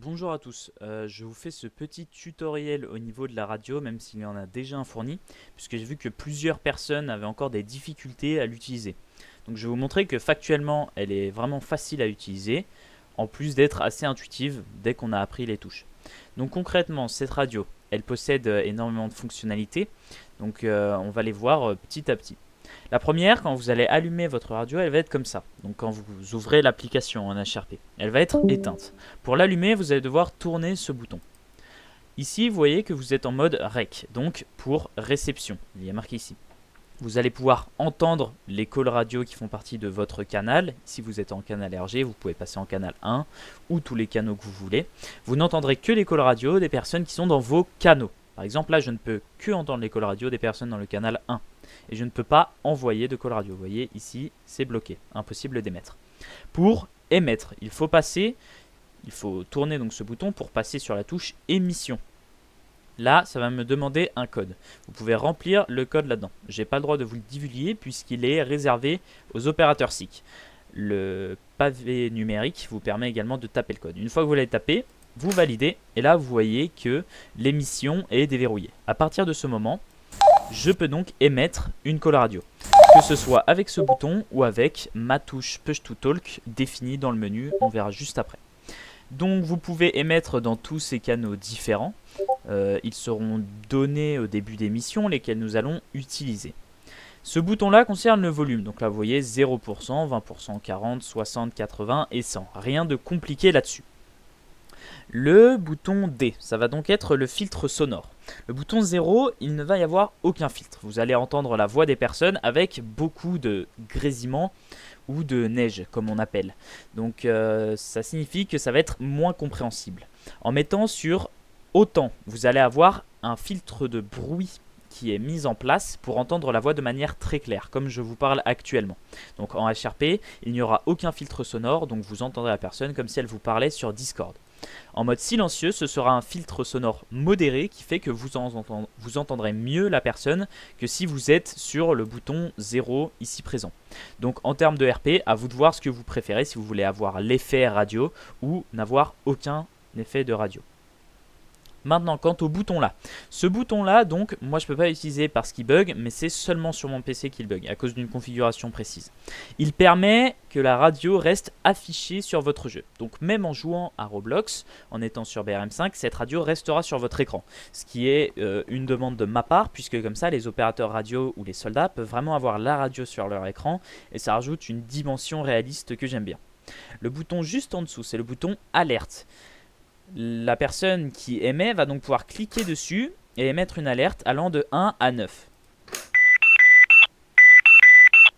Bonjour à tous, je vous fais ce petit tutoriel au niveau de la radio, même s'il y en a déjà un fourni, puisque j'ai vu que plusieurs personnes avaient encore des difficultés à l'utiliser. Donc je vais vous montrer que factuellement, elle est vraiment facile à utiliser, en plus d'être assez intuitive dès qu'on a appris les touches. Donc concrètement, cette radio, elle possède énormément de fonctionnalités, donc on va les voir petit à petit. La première, quand vous allez allumer votre radio, elle va être comme ça. Donc quand vous ouvrez l'application en HRP, elle va être éteinte. Pour l'allumer, vous allez devoir tourner ce bouton. Ici, vous voyez que vous êtes en mode REC, donc pour réception. Il y a marqué ici. Vous allez pouvoir entendre les calls radio qui font partie de votre canal. Si vous êtes en canal RG, vous pouvez passer en canal 1 ou tous les canaux que vous voulez. Vous n'entendrez que les calls radio des personnes qui sont dans vos canaux. Par exemple, là, je ne peux que entendre les calls radio des personnes dans le canal 1. Et je ne peux pas envoyer de call radio. Vous voyez, ici, c'est bloqué. Impossible d'émettre. Pour émettre, il faut tourner donc ce bouton pour passer sur la touche émission. Là, ça va me demander un code. Vous pouvez remplir le code là-dedans. Je n'ai pas le droit de vous le divulguer puisqu'il est réservé aux opérateurs SIC. Le pavé numérique vous permet également de taper le code. Une fois que vous l'avez tapé, vous validez et là vous voyez que l'émission est déverrouillée. À partir de ce moment, je peux donc émettre une call radio, que ce soit avec ce bouton ou avec ma touche Push to Talk définie dans le menu, on verra juste après. Donc vous pouvez émettre dans tous ces canaux différents, ils seront donnés au début d'émission, lesquels nous allons utiliser. Ce bouton là concerne le volume, donc là vous voyez 0%, 20%, 40, 60, 80 et 100, rien de compliqué là-dessus. Le bouton D, ça va donc être le filtre sonore. Le bouton 0, il ne va y avoir aucun filtre. Vous allez entendre la voix des personnes avec beaucoup de grésillements ou de neige, comme on appelle. Donc ça signifie que ça va être moins compréhensible. En mettant sur autant, vous allez avoir un filtre de bruit qui est mis en place pour entendre la voix de manière très claire, comme je vous parle actuellement. Donc en HRP, il n'y aura aucun filtre sonore, donc vous entendrez la personne comme si elle vous parlait sur Discord. En mode silencieux, ce sera un filtre sonore modéré qui fait que vous entendrez mieux la personne que si vous êtes sur le bouton 0 ici présent. Donc en termes de RP, à vous de voir ce que vous préférez, si vous voulez avoir l'effet radio ou n'avoir aucun effet de radio. Maintenant, quant au bouton là. Ce bouton là, donc, moi je ne peux pas l'utiliser parce qu'il bug, mais c'est seulement sur mon PC qu'il bug, à cause d'une configuration précise. Il permet que la radio reste affichée sur votre jeu. Donc même en jouant à Roblox, en étant sur BRM5, cette radio restera sur votre écran. Ce qui est une demande de ma part, puisque comme ça, les opérateurs radio ou les soldats peuvent vraiment avoir la radio sur leur écran, et ça rajoute une dimension réaliste que j'aime bien. Le bouton juste en dessous, c'est le bouton alerte. La personne qui émet va donc pouvoir cliquer dessus et émettre une alerte allant de 1 à 9.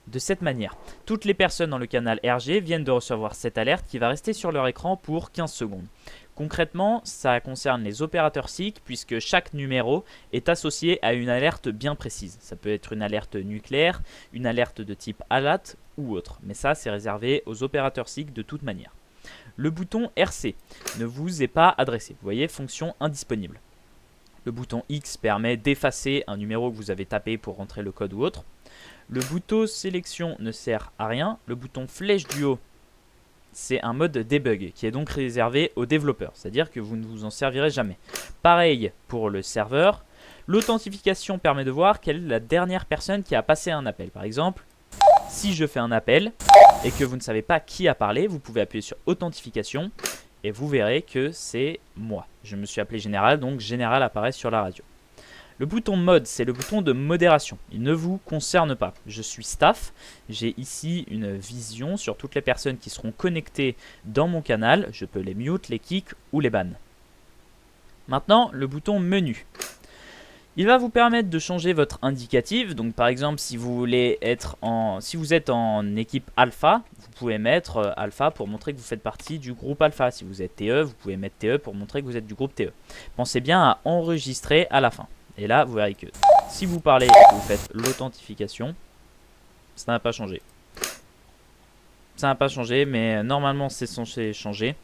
De cette manière, toutes les personnes dans le canal RG viennent de recevoir cette alerte qui va rester sur leur écran pour 15 secondes. Concrètement, ça concerne les opérateurs SIC puisque chaque numéro est associé à une alerte bien précise. Ça peut être une alerte nucléaire, une alerte de type ALAT ou autre. Mais ça, c'est réservé aux opérateurs SIC de toute manière. Le bouton RC ne vous est pas adressé. Vous voyez, fonction indisponible. Le bouton X permet d'effacer un numéro que vous avez tapé pour rentrer le code ou autre. Le bouton sélection ne sert à rien. Le bouton flèche du haut, c'est un mode debug qui est donc réservé aux développeurs. C'est-à-dire que vous ne vous en servirez jamais. Pareil pour le serveur. L'authentification permet de voir quelle est la dernière personne qui a passé un appel. Par exemple, si je fais un appel et que vous ne savez pas qui a parlé, vous pouvez appuyer sur authentification et vous verrez que c'est moi. Je me suis appelé Général, donc Général apparaît sur la radio. Le bouton mode, c'est le bouton de modération. Il ne vous concerne pas. Je suis staff. J'ai ici une vision sur toutes les personnes qui seront connectées dans mon canal. Je peux les mute, les kick ou les ban. Maintenant, le bouton menu. Il va vous permettre de changer votre indicatif. Donc par exemple, si vous êtes en équipe alpha, vous pouvez mettre alpha pour montrer que vous faites partie du groupe alpha. Si vous êtes TE, vous pouvez mettre TE pour montrer que vous êtes du groupe TE. Pensez bien à enregistrer à la fin. Et là, vous verrez que si vous parlez et que vous faites l'authentification, ça n'a pas changé. Ça n'a pas changé, mais normalement c'est censé changer.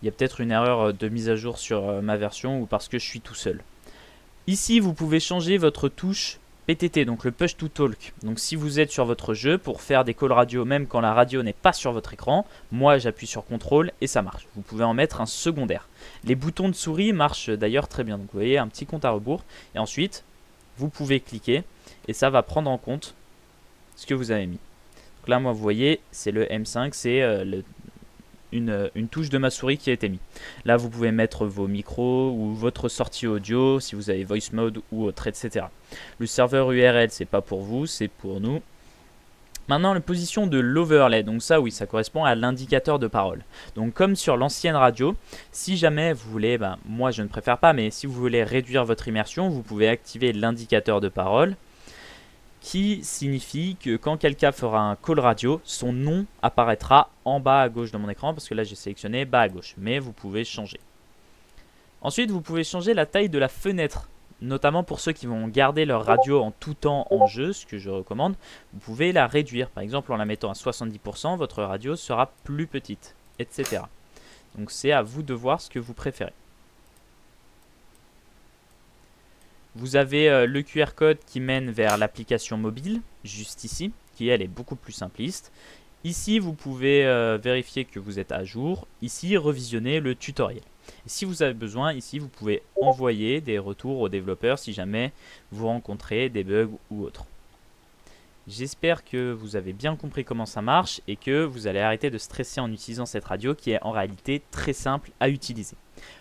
Il y a peut-être une erreur de mise à jour sur ma version ou parce que je suis tout seul. Ici, vous pouvez changer votre touche PTT, donc le Push to Talk. Donc si vous êtes sur votre jeu, pour faire des calls radio, même quand la radio n'est pas sur votre écran, moi j'appuie sur CTRL et ça marche. Vous pouvez en mettre un secondaire. Les boutons de souris marchent d'ailleurs très bien. Donc vous voyez un petit compte à rebours. Et ensuite, vous pouvez cliquer et ça va prendre en compte ce que vous avez mis. Donc là, moi vous voyez, c'est le M5, c'est une touche de ma souris qui a été mise. Là, vous pouvez mettre vos micros ou votre sortie audio si vous avez voice mode ou autre, etc. Le serveur URL, c'est pas pour vous, c'est pour nous. Maintenant, la position de l'overlay. Donc ça, oui, ça correspond à l'indicateur de parole. Donc comme sur l'ancienne radio, si jamais vous voulez, moi je ne préfère pas, mais si vous voulez réduire votre immersion, vous pouvez activer l'indicateur de parole, qui signifie que quand quelqu'un fera un call radio, son nom apparaîtra en bas à gauche de mon écran, parce que là j'ai sélectionné bas à gauche, mais vous pouvez changer. Ensuite, vous pouvez changer la taille de la fenêtre, notamment pour ceux qui vont garder leur radio en tout temps en jeu, ce que je recommande. Vous pouvez la réduire, par exemple en la mettant à 70%, votre radio sera plus petite, etc. Donc c'est à vous de voir ce que vous préférez. Vous avez le QR code qui mène vers l'application mobile, juste ici, qui elle est beaucoup plus simpliste. Ici, vous pouvez vérifier que vous êtes à jour. Ici, revisionner le tutoriel. Et si vous avez besoin, ici, vous pouvez envoyer des retours aux développeurs si jamais vous rencontrez des bugs ou autres. J'espère que vous avez bien compris comment ça marche et que vous allez arrêter de stresser en utilisant cette radio qui est en réalité très simple à utiliser.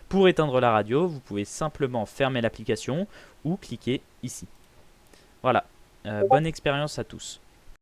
Pour éteindre la radio, vous pouvez simplement fermer l'application ou cliquer ici. Voilà, bonne expérience à tous.